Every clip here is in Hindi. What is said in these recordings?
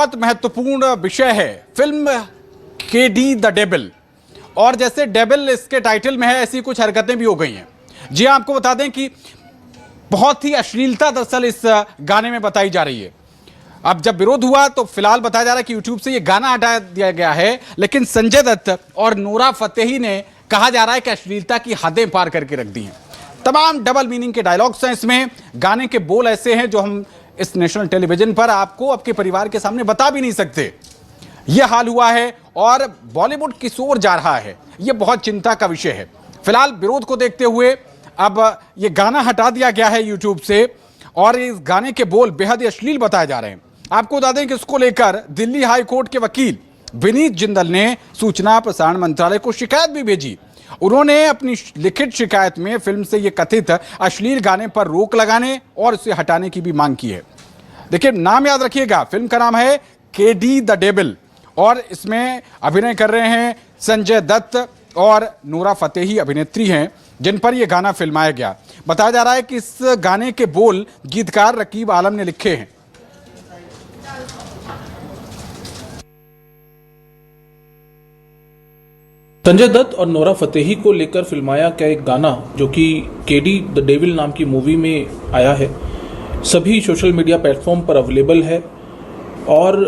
बहुत महत्वपूर्ण विषय है फिल्म केडी द डेविल। और जैसे डेविल इसके टाइटल में है, ऐसी कुछ हरकतें भी हो गई हैं। जी हाँ, आपको बता दें कि बहुत ही अश्लीलता दरअसल इस गाने में बताई जा रही है। अब जब विरोध हुआ तो फिलहाल बताया जा रहा है कि यूट्यूब से ये गाना हटा दिया गया है, लेकिन संजय दत्त और नोरा फतेही ने कहा जा रहा है कि अश्लीलता की हदें पार करके रख दी हैं। तमाम डबल मीनिंग के डायलॉग्स हैं इसमें। गाने के बोल ऐसे हैं जो हम इस नेशनल टेलीविजन पर आपको आपके परिवार के सामने बता भी नहीं सकते। यह हाल हुआ है और बॉलीवुड किस ओर जा रहा है, यह बहुत चिंता का विषय है। फिलहाल विरोध को देखते हुए अब यह गाना हटा दिया गया है यूट्यूब से और इस गाने के बोल बेहद अश्लील बताए जा रहे हैं। आपको बता दें कि इसको लेकर दिल्ली हाई कोर्ट के वकील विनीत जिंदल ने सूचना प्रसारण मंत्रालय को शिकायत भी भेजी। उन्होंने अपनी लिखित शिकायत में फिल्म से यह कथित अश्लील गाने पर रोक लगाने और उसे हटाने की भी मांग की है। देखिए, नाम याद रखिएगा, फिल्म का नाम है केडी द डेविल और इसमें अभिनय कर रहे हैं संजय दत्त और नोरा फतेही अभिनेत्री हैं, जिन पर यह गाना फिल्माया गया। बताया जा रहा है कि इस गाने के बोल गीतकार रकीब आलम ने लिखे हैं। संजय दत्त और नोरा फतेही को लेकर फिल्माया गया एक गाना जो कि केडी द डेविल नाम की मूवी में आया है, सभी सोशल मीडिया प्लेटफॉर्म पर अवेलेबल है। और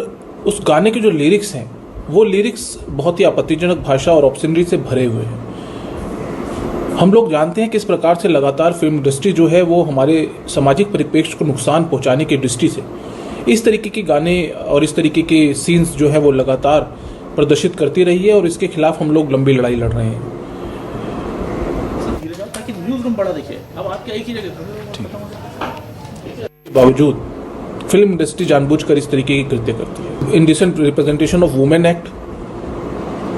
उस गाने के जो लिरिक्स हैं वो लिरिक्स बहुत ही आपत्तिजनक भाषा और ऑब्ससेनिटी से भरे हुए हैं। हम लोग जानते हैं कि इस प्रकार से लगातार फिल्म इंडस्ट्री जो है वो हमारे सामाजिक परिप्रेक्ष्य को नुकसान पहुंचाने की दृष्टि से इस तरीके के गाने और इस तरीके के सीन्स जो है वो लगातार प्रदर्शित करती रही है और इसके खिलाफ हम लोग लंबी लड़ाई लड़ रहे हैं। ताकि न्यूज़ रूम बड़ा दिखे। अब आप क्या एक ही जगह बावजूद फिल्म इंडस्ट्री जानबूझकर इस तरीके की कृत्य करती है। Indecent representation of women act,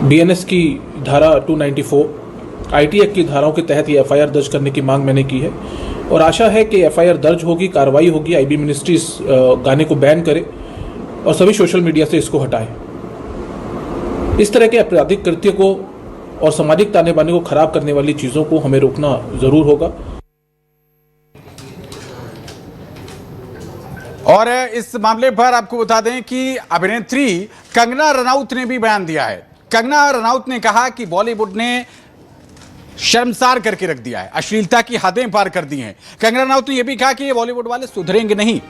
BNS की धारा 294, आईटी एक्ट की धाराओं के तहत ये एफआईआर दर्ज करने की मांग मैंने की है और आशा है कि एफआईआर दर्ज होगी, कार्रवाई होगी, आईबी मिनिस्ट्री इस गाने को बैन करे और सभी सोशल मीडिया से इसको हटाए। इस तरह के आपराधिक कृत्य को और सामाजिक ताने बाने को खराब करने वाली चीजों को हमें रोकना जरूर होगा। और इस मामले पर आपको बता दें कि अभिनेत्री कंगना रनौत ने भी बयान दिया है। कंगना रनौत ने कहा कि बॉलीवुड ने शर्मसार करके रख दिया है, अश्लीलता की हदें पार कर दी हैं। कंगना रनौत ने यह भी कहा कि ये बॉलीवुड वाले सुधरेंगे नहीं।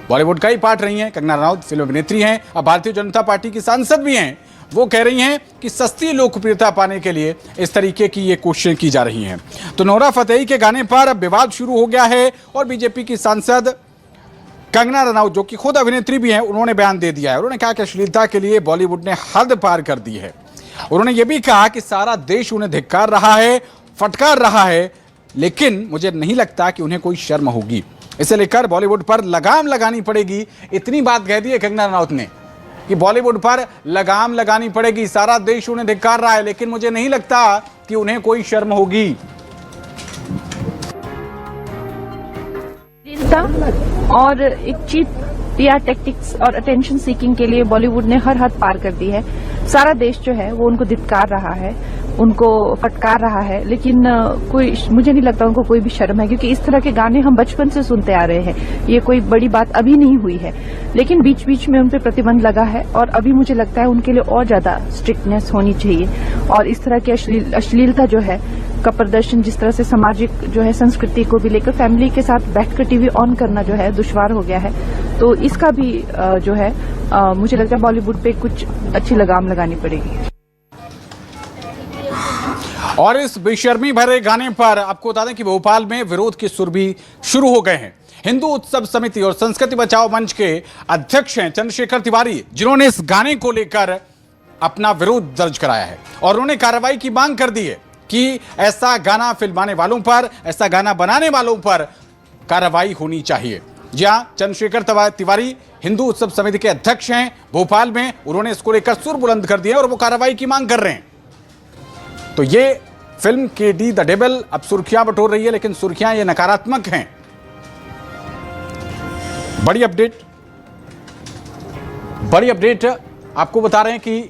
बॉलीवुड का ही पार्ट रही हैं कंगना रनौत, फिल्म अभिनेत्री हैं, अब भारतीय जनता पार्टी की सांसद भी हैं। वो कह रही हैं कि सस्ती लोकप्रियता पाने के लिए इस तरीके की ये कोशिशें की जा रही हैं। तो नोरा फतेही के गाने पर अब विवाद शुरू हो गया है और बीजेपी की सांसद कंगना रनौत, जो कि खुद अभिनेत्री भी हैं, उन्होंने बयान दे दिया है। उन्होंने कहा कि अश्लीलता के लिए बॉलीवुड ने हद पार कर दी है। उन्होंने ये भी कहा कि सारा देश उन्हें धिक्कार रहा है, फटकार रहा है, लेकिन मुझे नहीं लगता कि उन्हें कोई शर्म होगी। इसे लेकर बॉलीवुड पर लगाम लगानी पड़ेगी। इतनी बात कह दी है कंगना रनौत ने कि बॉलीवुड पर लगाम लगानी पड़ेगी, सारा देश उन्हें धिक्कार रहा है, लेकिन मुझे नहीं लगता कि उन्हें कोई शर्म होगी। और एक चीप पीआर टैक्टिक्स और अटेंशन सीकिंग के लिए बॉलीवुड ने हर हद पार कर दी है। सारा देश जो है वो उनको धिक्कार रहा है, उनको फटकार रहा है, लेकिन कोई, मुझे नहीं लगता उनको कोई भी शर्म है, क्योंकि इस तरह के गाने हम बचपन से सुनते आ रहे हैं। ये कोई बड़ी बात अभी नहीं हुई है, लेकिन बीच बीच में उन पर प्रतिबंध लगा है और अभी मुझे लगता है उनके लिए और ज्यादा स्ट्रिक्टनेस होनी चाहिए। और इस तरह की अश्लीलता जो है का प्रदर्शन, जिस तरह से सामाजिक जो है संस्कृति को भी लेकर फैमिली के साथ बैठकर टीवी ऑन करना जो है दुश्वार हो गया है, तो इसका भी जो है मुझे लगता है बॉलीवुड पे कुछ अच्छी लगाम लगानी पड़ेगी। और इस बेशर्मी भरे गाने पर आपको बता दें कि भोपाल में विरोध के सुर भी शुरू हो गए हैं। हिंदू उत्सव समिति और संस्कृति बचाओ मंच के अध्यक्ष हैं चंद्रशेखर तिवारी, जिन्होंने इस गाने को लेकर अपना विरोध दर्ज कराया है और उन्होंने कार्रवाई की मांग कर दी है कि ऐसा गाना फिल्माने वालों पर, ऐसा गाना बनाने वालों पर कार्रवाई होनी चाहिए। जी हां, चंद्रशेखर तिवारी हिंदू उत्सव समिति के अध्यक्ष हैं भोपाल में। उन्होंने इसको लेकर सुर बुलंद कर दिए और वो कार्रवाई की मांग कर रहे हैं। तो ये फिल्म केडी द डेविल अब सुर्खियां बटोर रही है, लेकिन सुर्खियां ये नकारात्मक हैं। बड़ी अपडेट आपको बता रहे हैं कि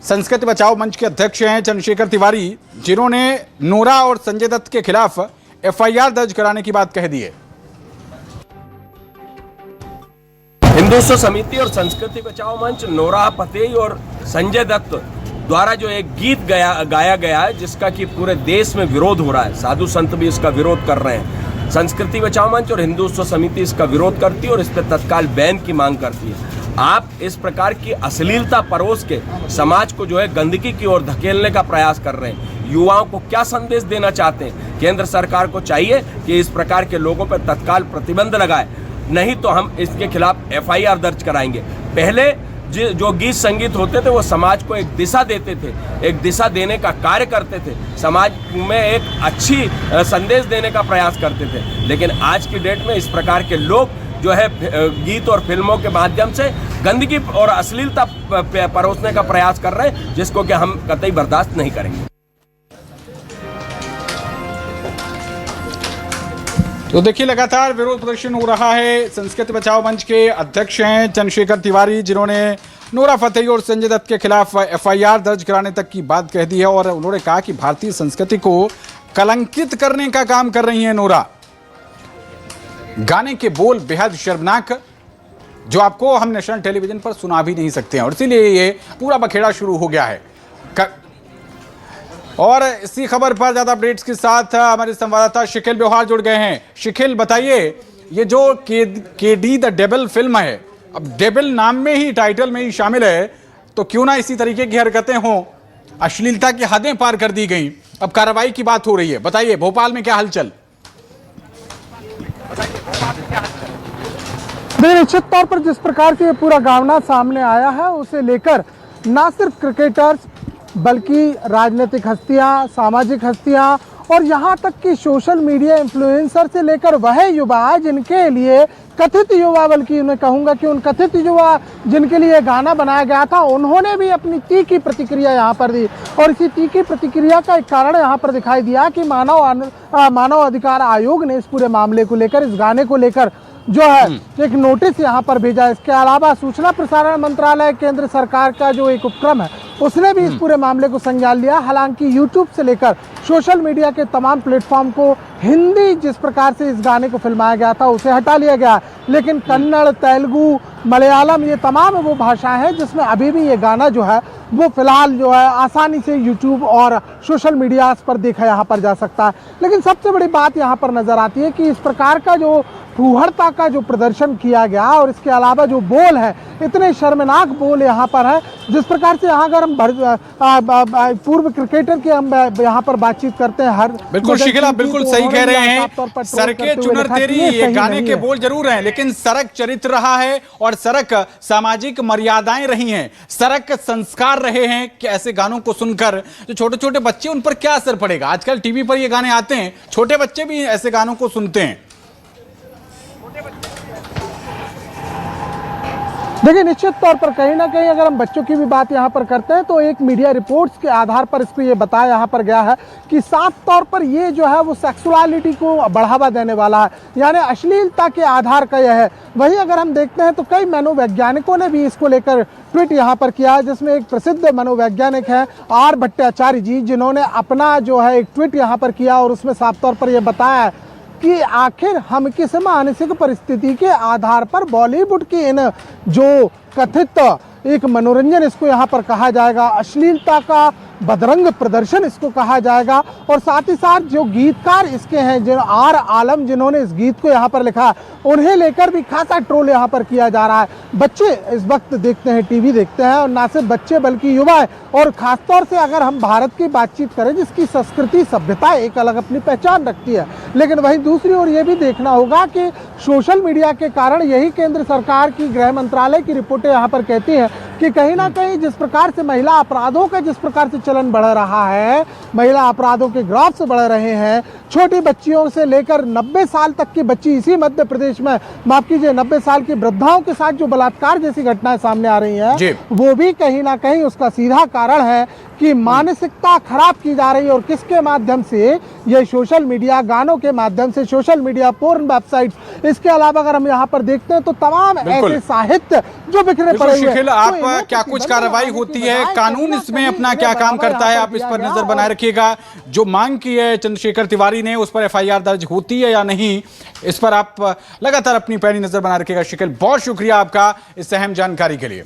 संस्कृति बचाओ मंच के अध्यक्ष हैं चंद्रशेखर तिवारी, जिन्होंने नोरा और संजय दत्त के खिलाफ एफआईआर दर्ज कराने की बात कह दी है। हिंदुत्व समिति और संस्कृति बचाओ मंच, नोरा फतेही और संजय दत्त द्वारा जो एक गीत गाया गया है, जिसका कि पूरे देश में विरोध हो रहा है, साधु संत भी इसका विरोध कर रहे हैं। संस्कृति बचाओ मंच और हिंदुत्व समिति इसका विरोध करती है और इस पर तत्काल बैन की मांग करती है। आप इस प्रकार की अश्लीलता परोस के समाज को जो है गंदगी की ओर धकेलने का प्रयास कर रहे हैं। युवाओं को क्या संदेश देना चाहते हैं? केंद्र सरकार को चाहिए कि इस प्रकार के लोगों पर तत्काल प्रतिबंध लगाए, नहीं तो हम इसके खिलाफ FIR दर्ज कराएंगे। पहले जो गीत संगीत होते थे वो समाज को एक दिशा देते थे, एक दिशा देने का कार्य करते थे, समाज में एक अच्छी संदेश देने का प्रयास करते थे। लेकिन आज की डेट में इस प्रकार के लोग जो है गीत और फिल्मों के माध्यम से गंदगी और अश्लीलता परोसने का प्रयास कर रहे हैं, जिसको कि हम कतई बर्दाश्त नहीं करेंगे। तो देखिए, लगातार विरोध प्रदर्शन हो रहा है। संस्कृति बचाओ मंच के अध्यक्ष हैं चंद्रशेखर तिवारी, जिन्होंने नोरा फतेही और संजय दत्त के खिलाफ FIR दर्ज कराने तक की बात कह दी है और उन्होंने कहा कि भारतीय संस्कृति को कलंकित करने का काम कर रही है नोरा। गाने के बोल बेहद शर्मनाक, जो आपको हम नेशनल टेलीविजन पर सुना भी नहीं सकते हैं, और इसीलिए ये पूरा बखेड़ा शुरू हो गया है। और इसी खबर पर ज्यादा अपडेट्स के साथ हमारे संवाददाता शिखिल ब्योहार जुड़ गए हैं। शिखिल, बताइए, ये जो केडी द डेविल फिल्म है, अब डेविल नाम में ही, टाइटल में ही शामिल है, तो क्यों ना इसी तरीके की हरकतें हों, अश्लीलता की हदें पार कर दी गई, अब कार्रवाई की बात हो रही है। बताइए, भोपाल में क्या हलचल? निश्चित तौर पर जिस प्रकार से ये पूरा गावना सामने आया है, उसे लेकर ना सिर्फ क्रिकेटर्स बल्कि राजनीतिक हस्तियां, सामाजिक हस्तियां और यहाँ तक कि सोशल मीडिया इन्फ्लुएंसर से लेकर वह युवा जिनके लिए कथित युवा, बल्कि मैं कहूँगा कि उन कथित युवा जिनके लिए गाना बनाया गया था, उन्होंने भी अपनी तीखी प्रतिक्रिया यहाँ पर दी। और इसी तीखी प्रतिक्रिया का एक कारण यहाँ पर दिखाई दिया कि मानव अधिकार आयोग ने इस पूरे मामले को लेकर, इस गाने को लेकर जो है एक नोटिस यहाँ पर भेजा। इसके अलावा सूचना प्रसारण मंत्रालय, केंद्र सरकार का जो एक उपक्रम है, उसने भी इस पूरे मामले को संज्ञान लिया। हालांकि यूट्यूब से लेकर सोशल मीडिया के तमाम प्लेटफॉर्म को हिंदी जिस प्रकार से इस गाने को फिल्माया गया था उसे हटा लिया गया, लेकिन कन्नड़, तेलुगु, मलयालम, ये तमाम वो भाषाएं हैं जिसमें अभी भी ये गाना जो है वो फिलहाल जो है आसानी से यूट्यूब और सोशल मीडिया पर देखा यहाँ पर जा सकता है। लेकिन सबसे बड़ी बात यहाँ पर नजर आती है कि इस प्रकार का जो फूहड़ता का जो प्रदर्शन किया गया और इसके अलावा जो बोल है, इतने शर्मनाक बोल यहाँ पर है। जिस प्रकार से यहाँ अगर हम पूर्व क्रिकेटर की हम यहाँ पर बातचीत करते हैं, हर बिल्कुल शिखिल, आप बिल्कुल सही कह रहे हैं। सड़के चुनर तेरी, ये गाने के बोल जरूर हैं, लेकिन सड़क चरित्र रहा है और सड़क सामाजिक मर्यादाएं रही हैं, सड़क संस्कार रहे हैं कि ऐसे गानों को सुनकर जो छोटे छोटे बच्चे, उन पर क्या असर पड़ेगा? आजकल टीवी पर ये गाने आते हैं, छोटे बच्चे भी ऐसे गानों को सुनते हैं। देखिए, निश्चित तौर पर कहीं ना कहीं अगर हम बच्चों की भी बात यहाँ पर करते हैं तो एक मीडिया रिपोर्ट्स के आधार पर इसको ये बताया यहाँ पर गया है कि साफ तौर पर ये जो है वो सेक्सुअलिटी को बढ़ावा देने वाला है, यानी अश्लीलता के आधार का यह है। वहीं अगर हम देखते हैं तो कई मनोवैज्ञानिकों ने भी इसको लेकर ट्वीट यहाँ पर किया है, जिसमें एक प्रसिद्ध मनोवैज्ञानिक है R भट्टाचार्य जी, जिन्होंने अपना जो है एक ट्वीट यहाँ पर किया और उसमें साफ तौर पर यह बताया कि आखिर हम किस मानसिक परिस्थिति के आधार पर बॉलीवुड की इन जो कथित एक मनोरंजन इसको यहाँ पर कहा जाएगा, अश्लीलता का बदरंग प्रदर्शन इसको कहा जाएगा, और साथ ही साथ जो गीतकार इसके हैं, जो R आलम, जिन्होंने इस गीत को यहाँ पर लिखा, उन्हें लेकर भी खासा ट्रोल यहाँ पर किया जा रहा है। बच्चे इस वक्त देखते हैं, टीवी देखते हैं, और ना सिर्फ बच्चे बल्कि युवा, और खासतौर से अगर हम भारत की बातचीत करें जिसकी संस्कृति सभ्यता एक अलग अपनी पहचान रखती है, लेकिन वहीं दूसरी ओर ये भी देखना होगा कि सोशल मीडिया के कारण, यही केंद्र सरकार की गृह मंत्रालय की रिपोर्टें यहाँ पर कहती हैं कि कहीं ना कहीं जिस प्रकार से महिला अपराधों का जिस प्रकार से चलन बढ़ रहा है, महिला अपराधों के ग्राफ बढ़ रहे हैं, छोटी बच्चियों से लेकर 90 साल तक की बच्ची, इसी मध्य प्रदेश में माफ कीजिए 90 साल की वृद्धाओं के साथ जो बलात्कार जैसी घटनाएं सामने आ रही हैं, वो भी कहीं ना कहीं उसका सीधा कारण है कि मानसिकता खराब की जा रही है। और किसके माध्यम से? ये सोशल मीडिया, गानों के माध्यम से, सोशल मीडिया, पोर्न वेबसाइट, इसके अलावा अगर हम यहाँ पर देखते हैं तो तमाम ऐसे साहित्य जो बिखरे पड़े हुए हैं। आप क्या कुछ कार्रवाई होती है, कानून इसमें अपना क्या काम करता है, आप इस पर नजर बनाए रखिएगा। जो मांग की है चंद्रशेखर तिवारी अधिकारी ने उस पर FIR दर्ज होती है या नहीं, इस पर आप लगातार अपनी पैनी नजर बना रखिएगा। शकील, बहुत शुक्रिया आपका इस अहम जानकारी के लिए।